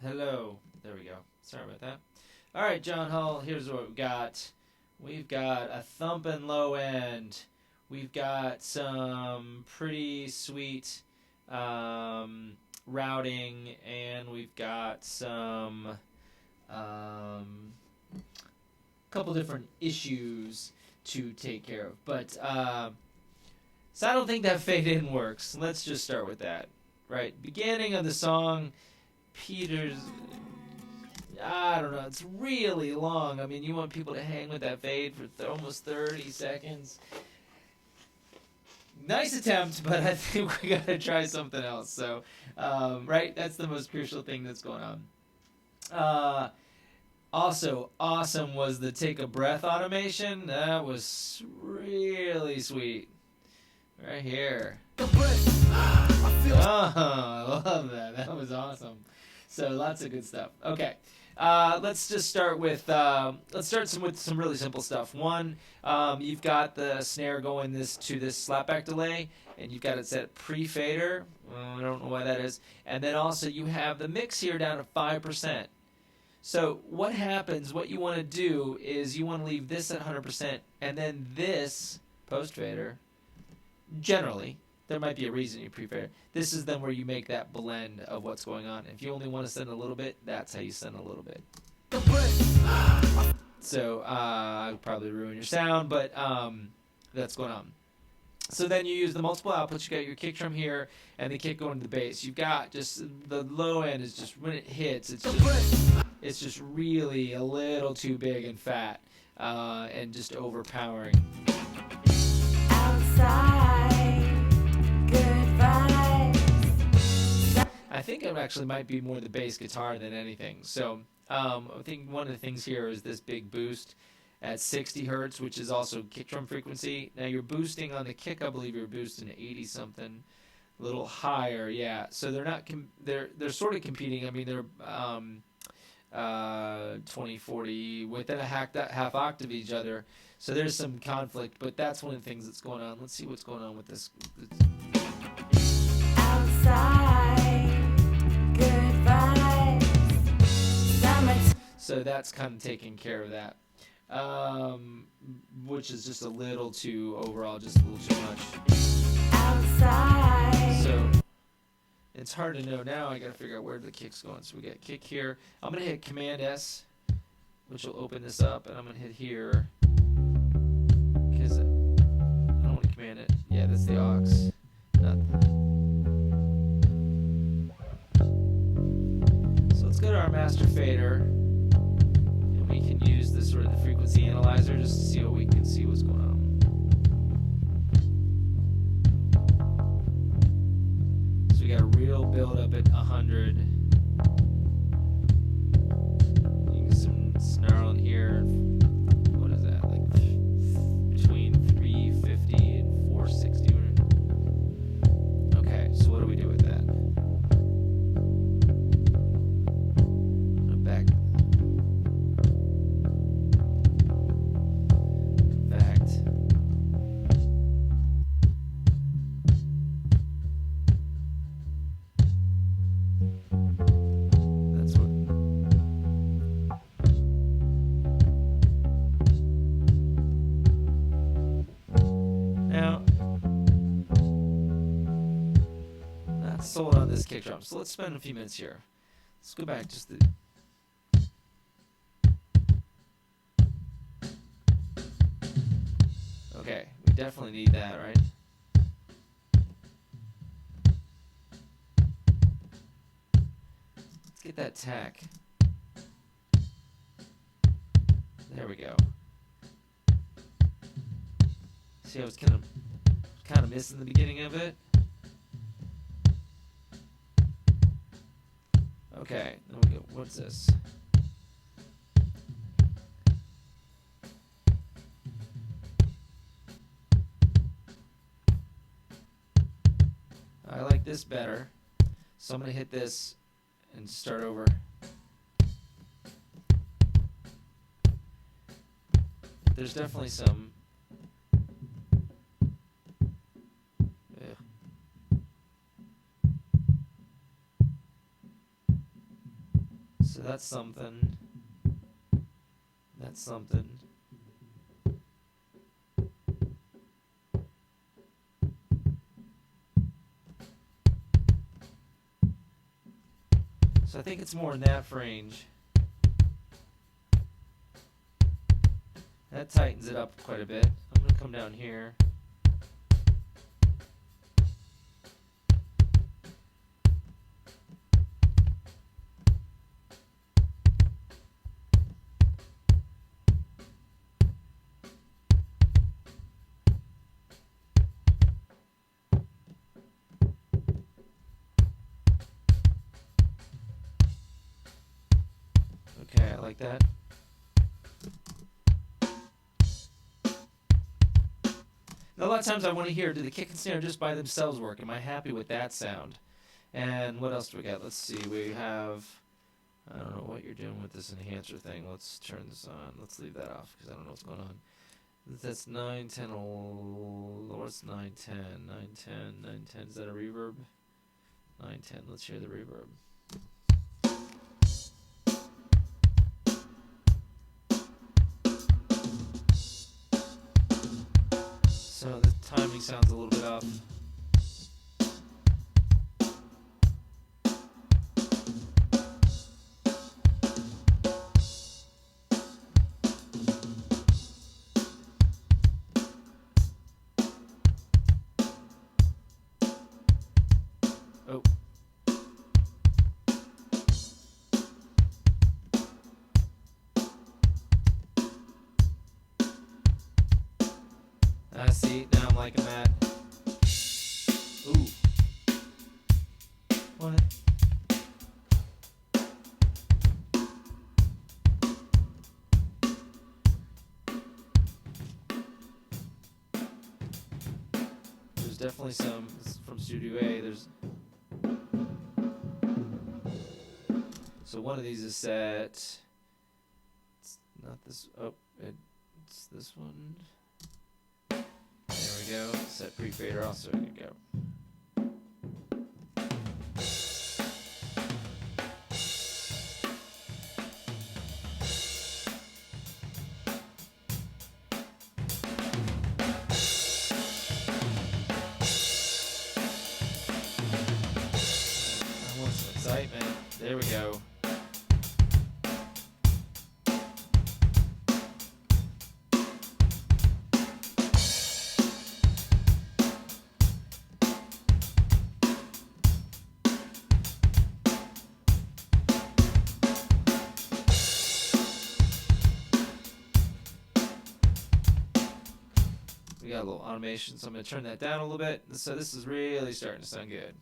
Hello. There we go. Sorry about that. All right, Jon Hull, here's what we've got. We've got a thumping low end. We've got some pretty sweet um, routing, and we've got some couple different issues to take care of. So I don't think that fade in works. Let's just start with that. Right, beginning of the song, Peter's I don't know. It's really long. I mean, you want people to hang with that fade for almost 30 seconds. Nice attempt, but I think we gotta try something else. So, right, that's the most crucial thing that's going on. Uh, Also, awesome was the take a breath automation. That was really sweet. Right here. Oh, I love that. That was awesome. So lots of good stuff. Okay. Let's just start with with some really simple stuff. One, you've got the snare going this slapback delay, and you've got it set pre-fader. I don't know why that is. And then also you have the mix here down to 5%. So what happens? What you want to do is you want to leave this at 100%, and then this post-fader. Generally, there might be a reason you pre-fader. This is then where you make that blend of what's going on. If you only want to send a little bit, that's how you send a little bit. So I'd probably ruin your sound, but that's going on. So then you use the multiple outputs. You got your kick drum here, and the kick going to the bass. You've got just the low end is just when it hits, it's just really a little too big and fat, and just overpowering. Outside, good vibes. I think it actually might be more the bass guitar than anything. So I think one of the things here is this big boost at 60 hertz, which is also kick drum frequency. Now you're boosting on the kick. I believe you're boosting to 80 something, a little higher. Yeah. So they're not. They're sort of competing. I mean, they're 20, 40 within a half octave of each other. So there's some conflict, but that's one of the things that's going on. Let's see what's going on with this. Outside, good vibes. So that's kind of taking care of that, which is just a little too overall, just a little too much. Outside. So it's hard to know now. I got to figure out where the kick's going. So we got kick here. I'm gonna hit Command S, which will open this up, and I'm gonna hit here because I don't want to command it. Yeah, that's the aux. So let's go to our master fader, and we can use this sort of the frequency analyzer just to see what we can see what's going on. So we got a real build up at 100. You can some snarling here. What is that? Like between 350 and 460. Okay, so what do we do with that? Back. Fact. That's what. Now, not sold on this kick drum, so let's spend a few minutes here. Let's go back just to. Okay, we definitely need that, right? Let's get that tack. There we go. See, I was kind of missing the beginning of it. Okay, then we go. What's this? I like this better, so I'm gonna hit this and start over. There's definitely some. So that's something. That's something. So I think it's more in that range. That tightens it up quite a bit. I'm going to come down here. Okay, I like that. Now, a lot of times I want to hear, do the kick and snare just by themselves work? Am I happy with that sound? And what else do we got? Let's see. We have, I don't know what you're doing with this enhancer thing. Let's turn this on. Let's leave that off because I don't know what's going on. That's 9, 10, what's 9, 10? 9, 10, 9, 10. Is that a reverb? 9, 10. Let's hear the reverb. So the timing sounds a little bit off. Oh. See, now I'm liking that. Ooh. What? There's definitely some, this is from Studio A, there's... So one of these is set... It's not this, oh, it's this one. There we go. Set pre-fader also. Good go. I want some excitement. There we go. We got a little automation, so I'm going to turn that down a little bit. So this is really starting to sound good.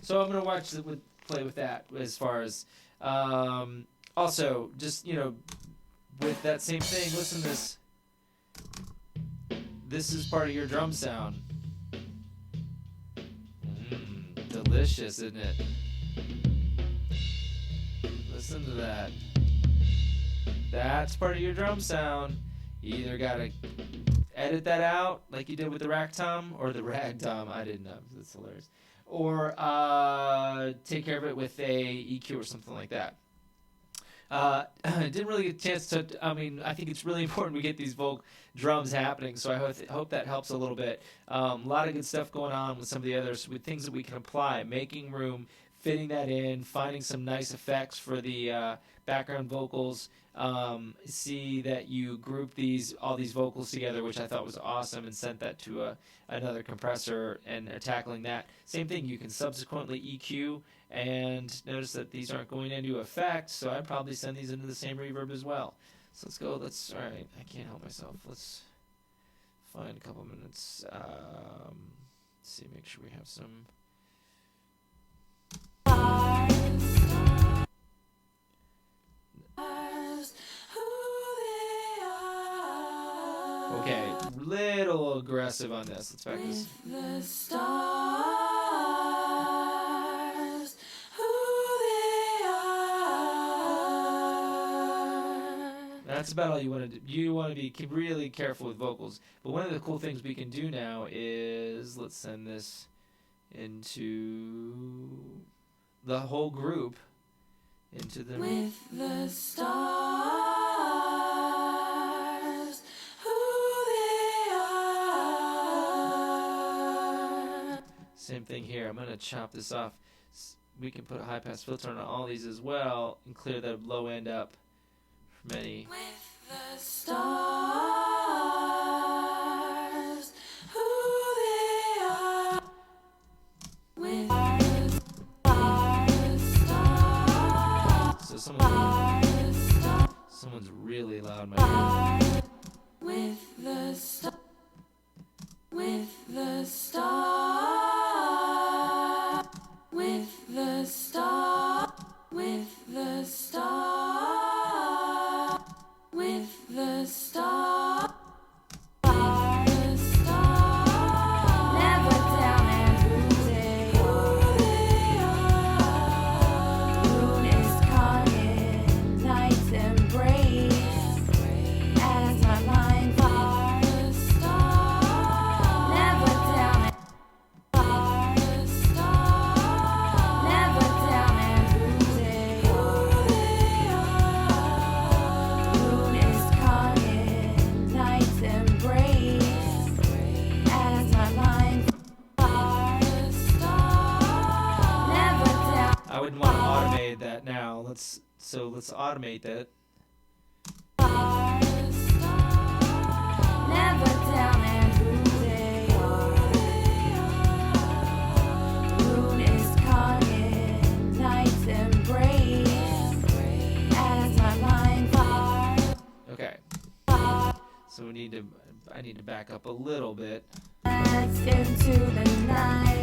So I'm going to play with that as far as... also, just, you know, with that same thing, listen to this. This is part of your drum sound. Delicious, isn't it? Listen to that. That's part of your drum sound. You either gotta edit that out like you did with the rack tom or the rag tom. I didn't know. That's hilarious. Or take care of it with a EQ or something like that. Didn't really get a chance to. I mean, I think it's really important we get these Volk drums happening. So I hope that helps a little bit. A lot of good stuff going on with some of the others, with things that we can apply, making room, fitting that in, finding some nice effects for the background vocals. See that you group all these vocals together, which I thought was awesome, and sent that to another compressor and tackling that. Same thing, you can subsequently EQ, and notice that these aren't going into effect, so I'd probably send these into the same reverb as well. So let's go, all right, I can't help myself. Let's find a couple minutes. Let's see, make sure we have some. Okay, little aggressive on this. Let's back this. The stars, who they are. That's about all you want to do. You want to be really careful with vocals. But one of the cool things we can do now is, let's send this into the whole group into the with the stars who they are. Same thing here. I'm going to chop this off. We can put a high pass filter on all these as well and clear the low end up from any. With the stars who they are. With the stars. So someone's really loud in my ear. With the stars. With the star, with the star, with the star, with the star, the star, never down and who they are. Moon is caught in night's embrace as my mind falls. I wouldn't want to automate that now. Let's automate that. Never down and who they are. Moon is caught in night's embrace as my mind falls. Okay. So I need to back up a little bit. That's into the night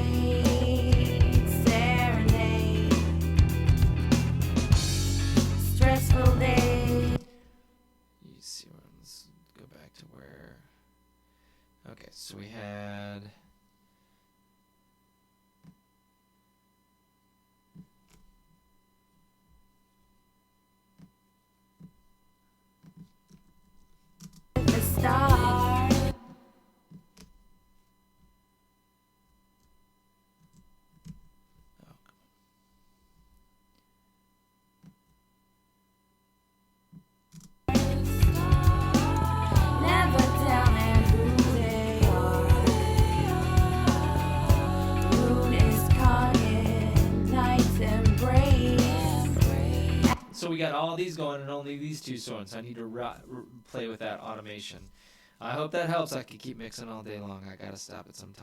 serenade. Stressful day. You see, let's go back to where. Okay, so we had. The star. Never down and who they are. Moon is caught in night's embrace. So we got all these going and only these two songs. I need to play with that automation. I hope that helps. I could keep mixing all day long. I gotta stop it sometime.